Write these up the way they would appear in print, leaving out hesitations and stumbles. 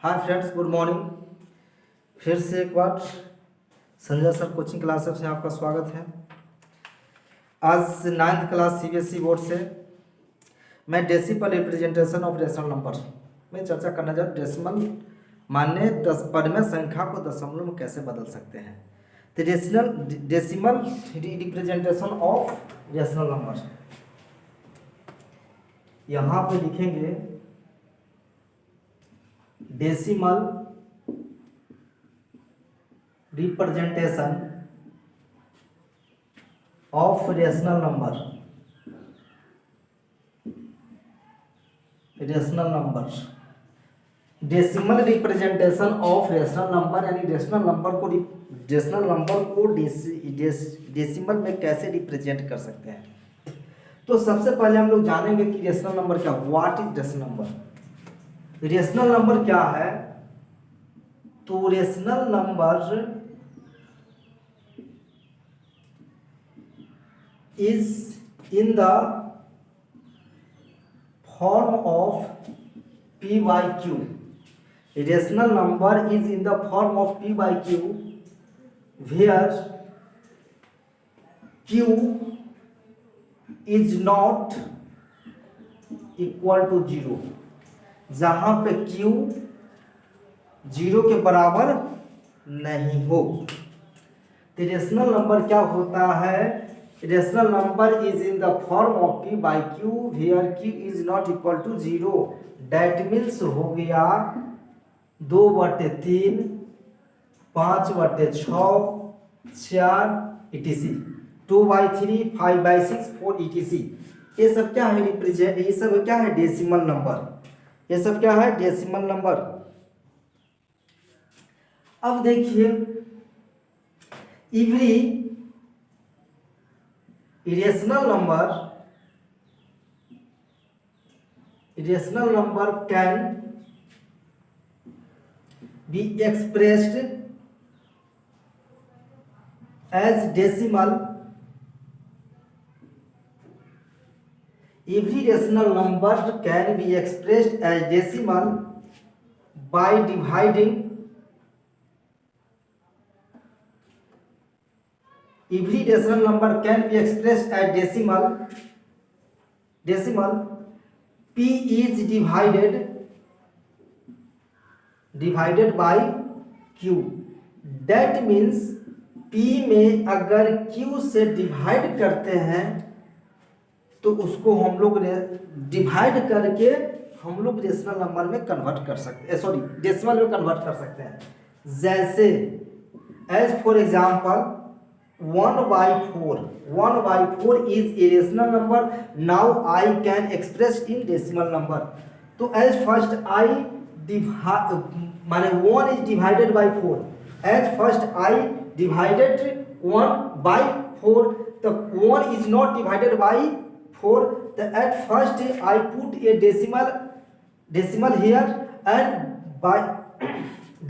Hi friends, good morning. फिर से एक बार संजय सर कोचिंग क्लासेस में आपका स्वागत है। आज 9th क्लास सीबीएसई बोर्ड से मैं decimal representation of rational number में चर्चा करना चाहूँ। डेसिमल माने 10 पदमय संख्या को दशमलव में कैसे बदल सकते हैं। तो decimal representation of rational number यहाँ पे लिखेंगे decimal representation of rational number. Decimal representation of rational number यानी रेशनल नंबर को डेसिमल में कैसे रिप्रेजेंट कर सकते हैं। तो सबसे पहले हम लोग जानेंगे कि रेशनल नंबर क्या, what is rational number. Rational number क्या है? तो rational number is in the form of p by q. Rational number is in the form of p by q where q is not equal to 0, जहां पे q 0 के बराबर नहीं हो। तो रेशनल नंबर क्या होता है? Rational number is in the form of p by q where q is not equal to 0। That means हो गया 2/3, 5/6, 4 etc, 2/3, 5/6, 4 etc। ये सब क्या है? ये सब क्या है? Decimal number. ये सब क्या है? Decimal number. अब देखिए, every irrational number can be expressed as decimal। Every rational number can be expressed as decimal by dividing every rational number can be expressed as decimal p is divided by q। that means p में अगर q से divide करते हैं तो उसको हम लोग divide करके हम लोग रेशनल नंबर में कन्वर्ट कर सकते हैं, सॉरी डेसिमल में कन्वर्ट कर सकते हैं। जैसे as for example 1/4 is a rational number। now I can express in decimal number। तो as first I माने 1 is divided by 4। as first I divided 1/4, the 1 is not divided by 4। the at first I put a decimal here and by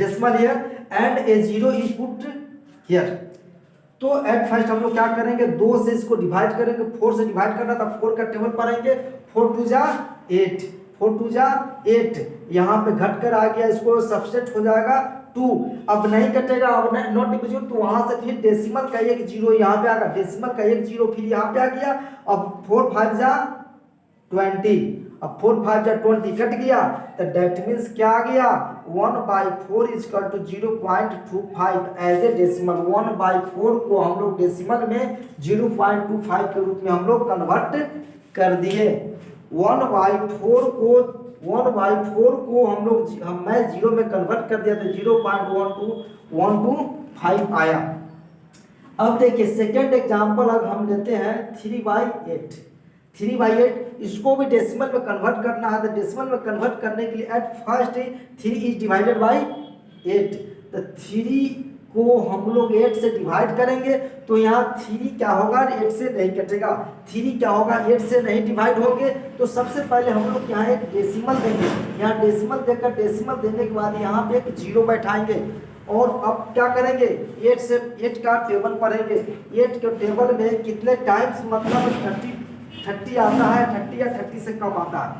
decimal here and a 0 is put here। तो eight first हम लोग क्या करेंगे? 2 से इसको divide करेंगे, 4 से divide करना था, 4 का टेबल पर आएंगे, 4 2 जा 8, 4 2 जा 8, यहाँ पे घट कर आ गया, इसको सबसेट हो जाएगा 2। अब नहीं कटेगा, अब नॉट डिविजिबल, तो वहां से फिर डेसिमल का एक 0 यहाँ पे आ गया, डेसिमल का एक 0 फिर यहाँ पे आ गया। अब 4 5 जा 20, अब 4 5 जा 20 कट गया, तो डेट मीन्स क्या आ गया? 1/4 is equal to 0.25 as a decimal. 1/4 को हम लोग डेसिमल में 0.25 के रूप में हम लोग कन्वर्ट कर दिए। 1/4 को हम लोग मैं 0 में कन्वर्ट कर दिया तो 0.12125 आया। अब देखिए सेकेंड एग्जाम्पल अब हम लेते हैं 3/8। 3/8 इसको भी डेसिमल में कन्वर्ट करना है। तो डेसिमल में कन्वर्ट करने के लिए at first 3 is divided by 8। तो 3 को हम लोग 8 से डिवाइड करेंगे तो यहाँ 3 क्या होगा? 8 से नहीं कटेगा। 3 क्या होगा? 8 से नहीं डिवाइड होंगे। तो सबसे पहले हम लोग यहाँ एक डेसिमल देंगे, यहाँ डेसिमल देकर डेसिमल देने के बाद यहाँ पे एक 0 बैठाएंगे और अब क्या करेंगे? 8 का टेबल पढ़ेंगे। 8 के टेबल में कितने टाइम्स मतलब 30 आता है, 30 या 30 से कम आता है।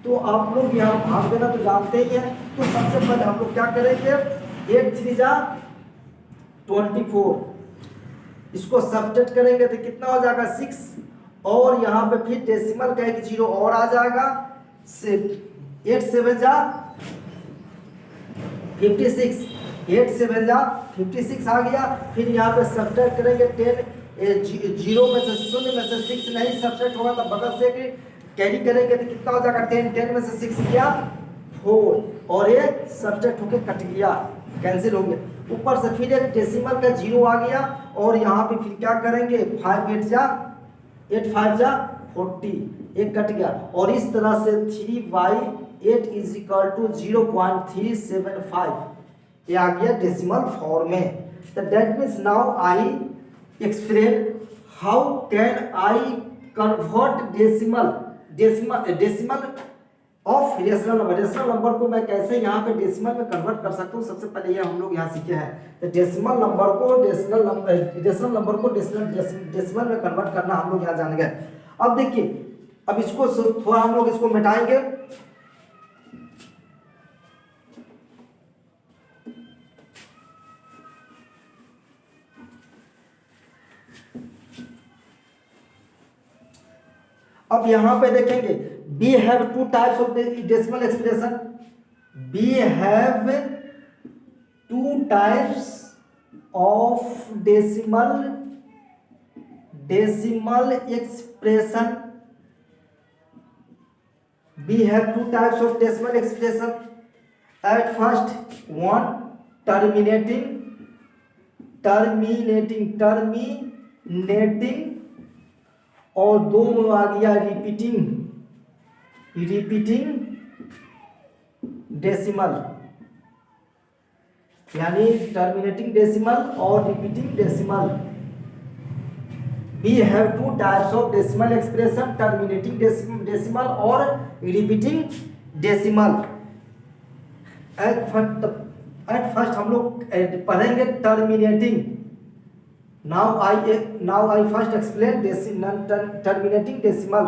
तो आप लोग यहाँ भाग देना तो जानते ही हैं। तो सबसे पहले हम लोग क्या करेंगे, 8 3 जा 24, इसको सब्ट्रैक्ट करेंगे तो कितना हो जाएगा 6, और यहाँ पे फिर डेसिमल का एक जीरो और आ जाएगा, 8 7 जा 56, 8 7 जा 56 आ गया। फिर यहाँ पे सब्ट्रैक्ट करेंगे 10, जीरो में से शून्य में से 6 नहीं सब्ट्रैक्ट होगा तो बगल से कैरी करेंगे तो कितना हो जाएगा 10, 10 में से 6 गया 4, और ये सब्ट्रैक्ट होके कट गया, कैंसिल हो गया। ऊपर से फिर एक डेसिमल का जीरो आ गया, और यहाँ पे फिर क्या करेंगे 5 8 जा 8 5 जा 40, एक कट गया। और इस तरह से 3/8 इज इक्वल टू 0.375, ये आ गया डेसिमल फॉर्म में। तो that means now I explain how can I convert decimal of rational number. Rational number को मैं कैसे यहाँ पे डेसिमल में कन्वर्ट कर सकता हूँ, सबसे पहले ये हम लोग यहाँ सीखे हैं। तो डेसिमल नंबर को डेसिमल में कन्वर्ट करना हम लोग यहाँ जान गए। अब देखिए, अब इसको थोड़ा हम लोग इसको मिटाएंगे। अब यहां पे देखेंगे we have two types of decimal expression, we have two types of decimal expression, we have two types of decimal expression. At first one terminating और दो में आ गया रिपीटिंग डेसिमल, यानी टर्मिनेटिंग डेसिमल और repeating decimal. We have two types of decimal expression, terminating decimal और repeating decimal. At first हम लोग पढ़ेंगे terminating. Now I first explain terminating decimal।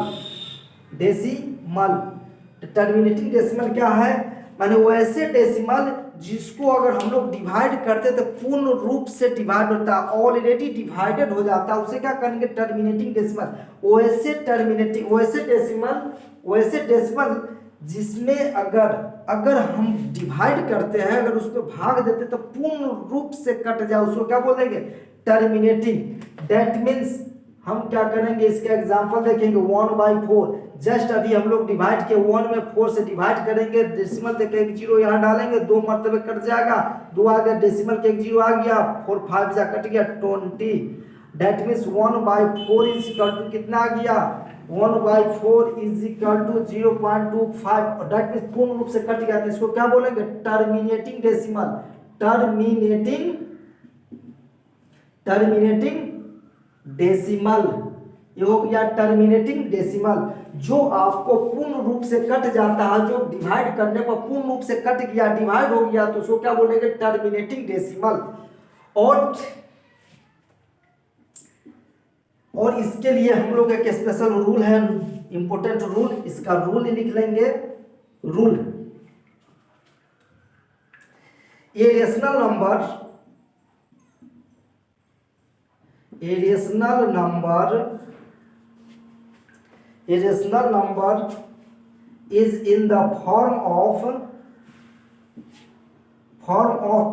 Terminating decimal क्या है, माने वैसे डेसिमल जिसको अगर हम लोग डिवाइड करते तो पूर्ण रूप से डिवाइड होता है, ऑलरेडी डिवाइडेड हो जाता है, उसे क्या करेंगे टर्मिनेटिंग डेसिमल। वैसे डेसिमल जिसमें अगर हम डिवाइड करते हैं, अगर उसको भाग देते तो पूर्ण रूप से कट जाए, उसको क्या बोलेंगे टर्मिनेटिंग। दैट मीन्स हम क्या करेंगे, इसका एग्जांपल देखेंगे 1/4। जस्ट अभी हम लोग डिवाइड के 1 में 4 से डिवाइड करेंगे, डेसिमल देके एक जीरो यहाँ डालेंगे, 2 मरतबे कट जाएगा, 2 आ गया, डेसिमल के एक जीरो आ गया, 4 5 जा कट गया 20। That means 1/4 is equal to कितना आ गया 1/4 is equal to 0.25। That means पूर्ण रूप से कट गया, तो इसको क्या बोलेंगे टर्मिनेटिंग डेसिमल। टर्मिनेटिंग डेसिमल, ये हो गया टर्मिनेटिंग डेसिमल। जो आपको पूर्ण रूप से कट जाता है, जो डिवाइड करने पर पूर्ण रूप से कट गया, डिवाइड हो गया, तो उसको क्या बोलेंगे टर्मिनेटिंग डेसिमल। और इसके लिए हम लोग एक स्पेशल रूल है, इंपॉर्टेंट रूल, इसका रूल लिख लेंगे। Rule, A rational number is in the form of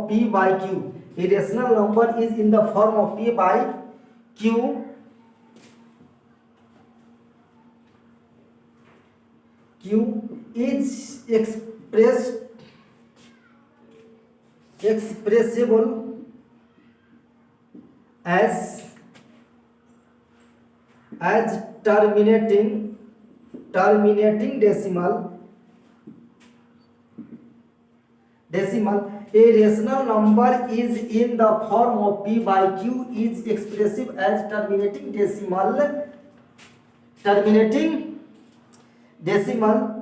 p by q। A rational number is in the form of p by q is expressible as terminating decimal। A rational number is in the form of p by q is expressive as terminating decimal।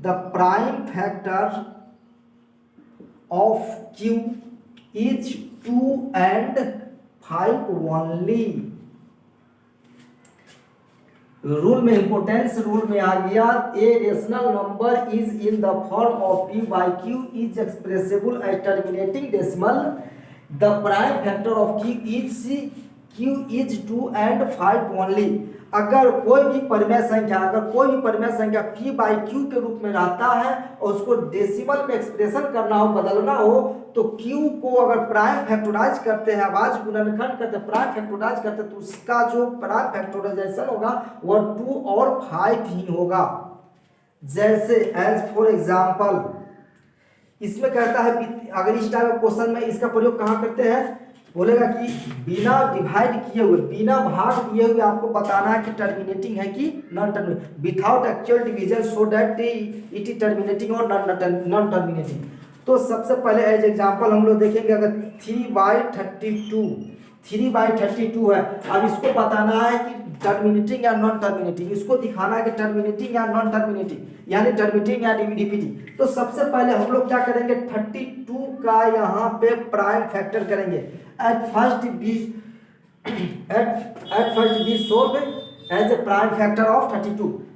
The prime factor of q is 2 and 5 only. Rule में importance rule में आ गया, a rational number is in the form of p by q is expressible as terminating decimal. The prime factor of q is 2 and 5 only. अगर कोई भी परिमेय संख्या p by q के रूप में रहता है और उसको डेसिमल में एक्सप्रेशन करना हो, बदलना हो, तो q को अगर प्राइम फैक्टराइज करते हैं, आवाज गुणनखंड करते हैं, प्राइम फैक्टराइज करते हैं, तो उसका जो प्राइम फैक्टराइजेशन होगा वह 2 और 5 ही होगा। जैसे एज फॉर एग्जाम्पल इसमें कहता है, अगर इस टाइप का क्वेश्चन में इसका प्रयोग कहाँ करते हैं, बोलेगा कि बिना डिवाइड किए हुए, बिना भाग दिए हुए आपको बताना है कि टर्मिनेटिंग है कि non terminating, without actual division so that it is terminating और नॉन टर्मिनेटिंग। तो सबसे पहले एज एग्जांपल हम लोग देखेंगे, अगर 3/32 है, अब इसको बताना है कि टर्मिनेटिंग या नॉन टर्मिनेटिंग, इसको दिखाना है कि टर्मिनेटिंग या नॉन टर्मिनेटिंग, यानी टर्मिनेटिंग या डिविजिबिलिटी। तो सबसे पहले हम लोग क्या करेंगे, 32 का यहाँ पे प्राइम फैक्टर करेंगे। At first we solve as a prime factor of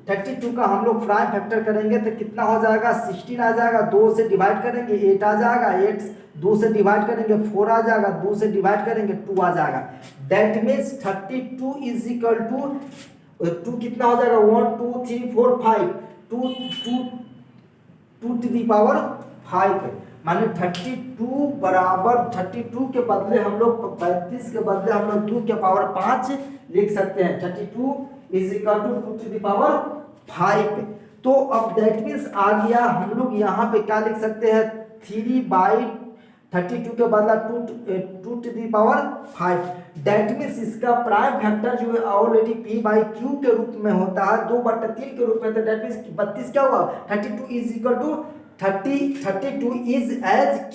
32 का हम लोग प्राइम फैक्टर करेंगे तो कितना हो जाएगा, 16 आ जाएगा, 2 से डिवाइड करेंगे 8 आ जाएगा, 8 2 से डिवाइड करेंगे 4 आ जाएगा, 2 से डिवाइड करेंगे 2 आ जाएगा। That means 32 is equal to 2 कितना हो जाएगा, 1 2 3 4 5 2 टू दी पावर 5, माने 32 बराबर 32 के बदले हम लोग 35 के बदले हम लोग 2 के पावर 5 लिख सकते हैं। 32 is equal to 2 to the power 5। तो अब दैट मीन्स आ गया, हम लोग यहाँ पे क्या लिख सकते हैं, 3/32 के बदला 2 to the power 5। That means इसका प्राइम फैक्टर जो है ऑलरेडी p by q के रूप में होता है, 2/3 के रूप में। तो दैट मीन्स 32 क्या हुआ, 32 is equal to 32 is as q,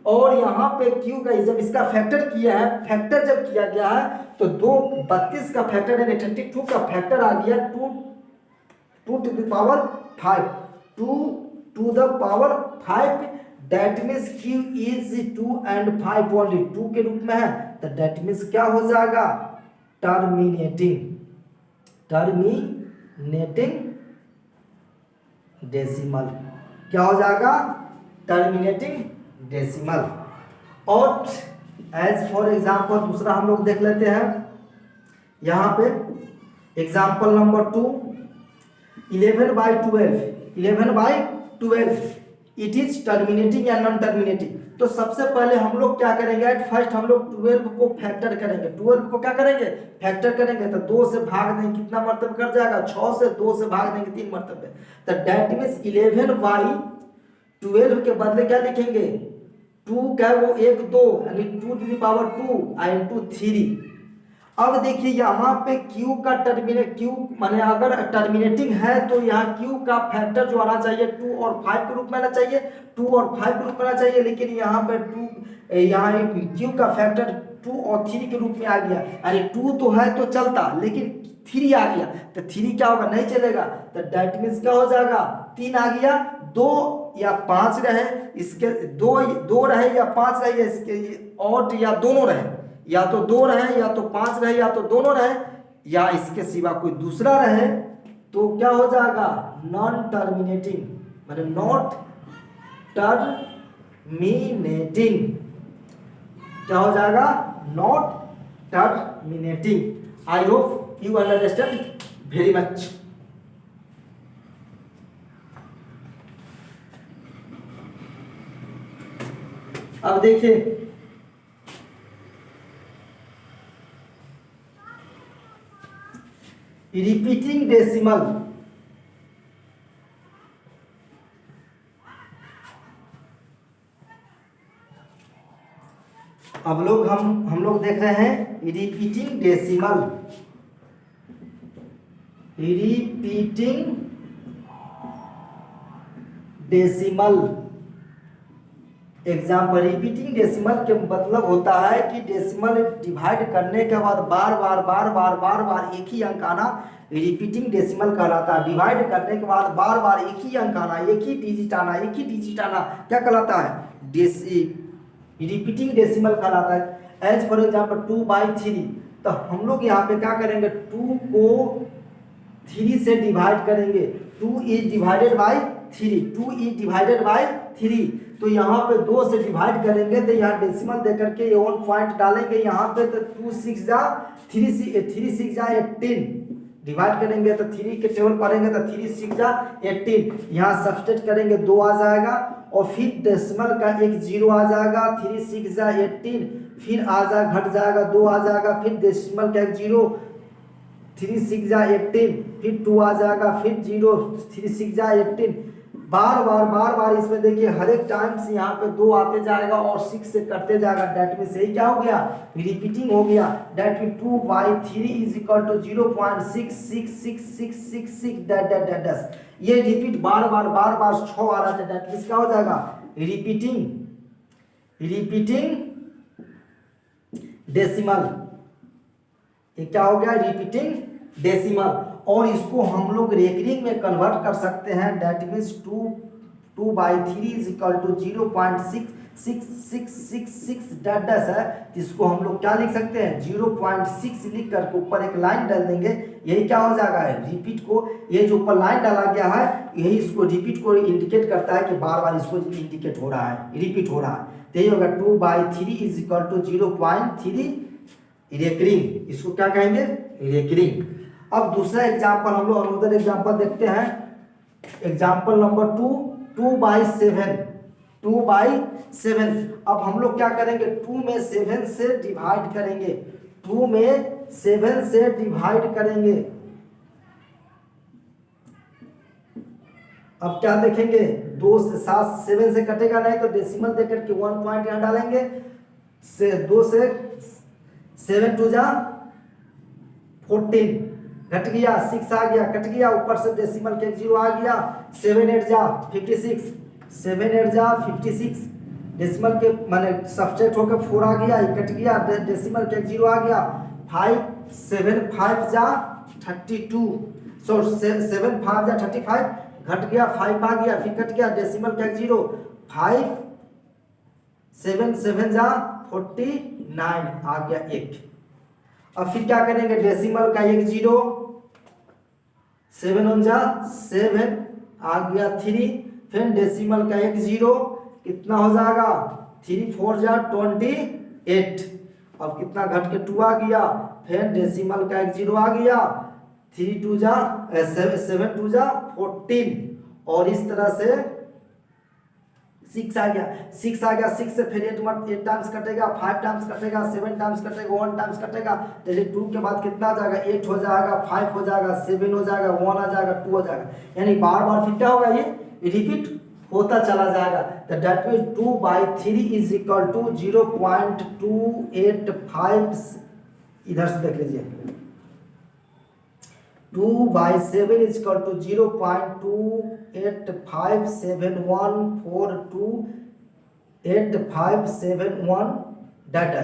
और यहाँ पे q का जब इसका फैक्टर किया है, फैक्टर जब किया गया है तो 32 का फैक्टर यानी 32 का फैक्टर आ गया 2 to the power 5, 2 to the power 5। That means q is 2 and 5 only, 2 के रूप में है, तो दैट मीन्स क्या हो जाएगा, टर्मिनेटिंग डेसिमल। क्या हो जाएगा, टर्मिनेटिंग डेसिमल। और एज फॉर एग्जाम्पल दूसरा हम लोग देख लेते हैं, यहाँ पे example number 2, 11/12 it is terminating या नॉन टर्मिनेटिंग। तो सबसे पहले हम लोग क्या करेंगे, एट फर्स्ट हम लोग 12 को फैक्टर करेंगे, 12 को क्या करेंगे, फैक्टर करेंगे, तो 2 से भाग देंगे, कितना मर्तबा कर जाएगा, 6 से 2 से भाग देंगे 3 मर्तबे। तो दैट मीन्स 11/12 के बदले क्या लिखेंगे, 2 क्या है वो 1 2 यानी 2 टू द पावर 2 into 3। अब देखिए यहाँ पे q का q माने अगर टर्मिनेटिंग है तो यहाँ q का फैक्टर जो आना चाहिए 2 और 5 के रूप में आना चाहिए, 2 और 5 के रूप में आना चाहिए, लेकिन यहाँ पे यहाँ q का फैक्टर 2 और 3 के रूप में आ गया। अरे 2 तो है तो चलता, लेकिन 3 आ गया तो 3 क्या होगा, नहीं चलेगा। तो दैट मीन्स क्या हो जाएगा, 3 आ गया, 2 या 5 रहे, इसके 2 रहे या 5 रहे, इसके और या दोनों रहे, या तो 2 रहे या तो 5 रहे या तो दोनों रहे या इसके सिवा कोई दूसरा रहे, तो क्या हो जाएगा, नॉन टर्मिनेटिंग, मतलब नॉट टर्मिनेटिंग। क्या हो जाएगा, not terminating. I hope you understand very much. अब देखिए रिपीटिंग डेसिमल, अब लोग हम लोग देख रहे हैं repeating decimal. Example, repeating decimal के मतलब होता है कि डेसिमल डिवाइड करने के बाद बार बार एक ही अंक आना रिपीटिंग डेसिमल कहलाता है। डिवाइड करने के बाद बार बार एक ही अंक आना, एक ही डिजिट आना क्या कहलाता है, रिपीटिंग डेसिमल कहलाता है। एज फॉर एग्जाम्पल 2/3, तो हम लोग यहाँ पे क्या करेंगे, 2 को 3 से डिवाइड करेंगे, 2 is divided by 3, 2 is divided by 3, तो यहाँ पे 2 से डिवाइड करेंगे तो यहाँ डेसिमल देकर के ये 1 पॉइंट डालेंगे यहाँ पे, तो 2 6 जा 3 6 जा 18, डिवाइड करेंगे तो 3 के टेबल पढ़ेंगे तो 3 6 जा 18, यहाँ सब्सट्रैक्ट करेंगे 2 आ जाएगा, और फिर डेसिमल का एक 0 आ जाएगा, 3 6 जा 18, फिर आ जा घट जाएगा 2 आ जाएगा, फिर डेसिमल का एक 0, 3 6 जा 18, फिर 2 आ जाएगा, फिर 0, 3 6 जा 18, बार बार इसमें देखिए हर एक टाइम्स यहाँ पे 2 आते जाएगा और 6 से करते जाएगा, डेट मीन सही क्या हो गया, रिपीटिंग हो गया, that mean 2/3 is equal to 0.66666 dash, ये रिपीट बार बार 6 आ रहा है, डेट मीन क्या हो जाएगा, रिपीटिंग डेसिमल, ये क्या हो गया, रिपीटिंग डेसिमल, और इसको हम लोग रेकरिंग में कन्वर्ट कर सकते हैं, that means 2/3 is equal to 0.6666 dash है, इसको हम लोग क्या लिख सकते हैं, 0.6 लिख करके ऊपर एक लाइन डाल देंगे, यही क्या हो जाएगा, रिपीट को, ये जो ऊपर लाइन डाला गया है यही इसको रिपीट को इंडिकेट करता है कि बार बार इसको इंडिकेट हो रहा है, रिपीट हो रहा है, तो यही होगा 2/3 इज इक्वल टू 0.3 रेकरिंग, इसको क्या कहेंगे, रेकरिंग। अब दूसरा एग्जांपल हम लोग अनदर एग्जांपल देखते हैं, एग्जांपल नंबर 2/7, 2/7, अब हम लोग क्या करेंगे, 2 में 7 से डिवाइड करेंगे, 2 में 7 से डिवाइड करेंगे, अब क्या देखेंगे, 2 से 7 से कटेगा नहीं तो डेसिमल देकर के 1 पॉइंट यहाँ डालेंगे, से 2 से 7 2 जा 14, घट गया 6 आ गया, कट गया, ऊपर से डेसिमल के 0 आ गया, 7 8 जा 56, 7 8 जा 56, डेसिमल के माने सब्सट्रैक्ट होकर 4 आ गया, कट गया, डेसिमल के 0 आ गया, 5 7 5 जा 32, सो 7 5 जा 35, घट गया 5 आ गया, फिर कट गया, डेसिमल का 0, 5 7 7 जा 49 आ गया 1, अब फिर क्या करेंगे, डेसिमल का 1 0, 7 1 जा 7 आ गया 3, फिर डेसिमल का 1 0 कितना हो जाएगा, 3 4 जा 28, अब कितना घट के 2 आ गया, फिर डेसिमल का 1 0 आ गया, 3 2 जा 7 2 जा 14, और इस तरह से 6 आ गया, 6 से फिर 8 टाइम्स कटेगा, 5 टाइम्स कटेगा, 7 टाइम्स कटेगा, 1 टाइम्स कटेगा, जैसे 2 के बाद कितना आ जाएगा, 8 हो जाएगा, 5 हो जाएगा, 7 हो जाएगा, 1 आ जाएगा, 2 हो जाएगा, यानी बार बार फिर क्या होगा, ये रिपीट होता चला जाएगा, तो that means 2/3 is equal to 0.285, इधर से देख लीजिए, 2/7 is equal to 0.28571428571 डाटा,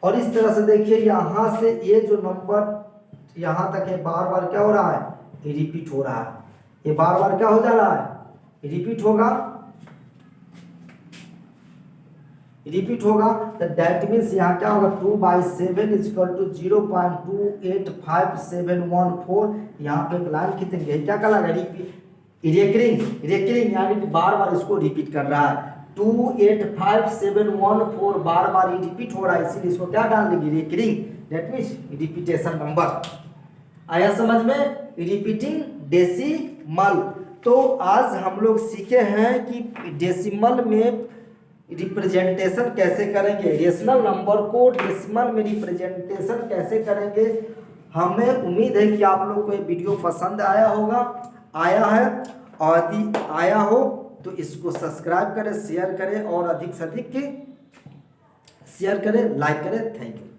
और इस तरह से देखिए यहाँ से ये जो नंबर यहाँ तक है बार बार क्या हो रहा है, रिपीट हो रहा है, ये बार बार क्या हो जा रहा है, रिपीट होगा, तो दैट मीन्स यहाँ क्या होगा, 2/7 इज इक्वल टू 0.2857114, यहाँ पे एक लाइन खींचेंगे, क्या कहलाएगा, रेकरिंग, यानी कि बार बार इसको रिपीट कर रहा है, 2857114 बार बार ये रिपीट हो रहा है, इसीलिए इसको क्या डाल देंगे, recurring, that means repetition number. आया समझ में, रिपीटिंग डेसिमल। तो आज हम लोग सीखे हैं कि डेसिमल में रिप्रेजेंटेशन कैसे करेंगे, रेशनल नंबर को डेसिमल में रिप्रेजेंटेशन कैसे करेंगे। हमें उम्मीद है कि आप लोग को ये वीडियो पसंद आया है, और यदि आया हो तो इसको सब्सक्राइब करें, शेयर करें, और अधिक से अधिक शेयर करें, लाइक करें। Thank you.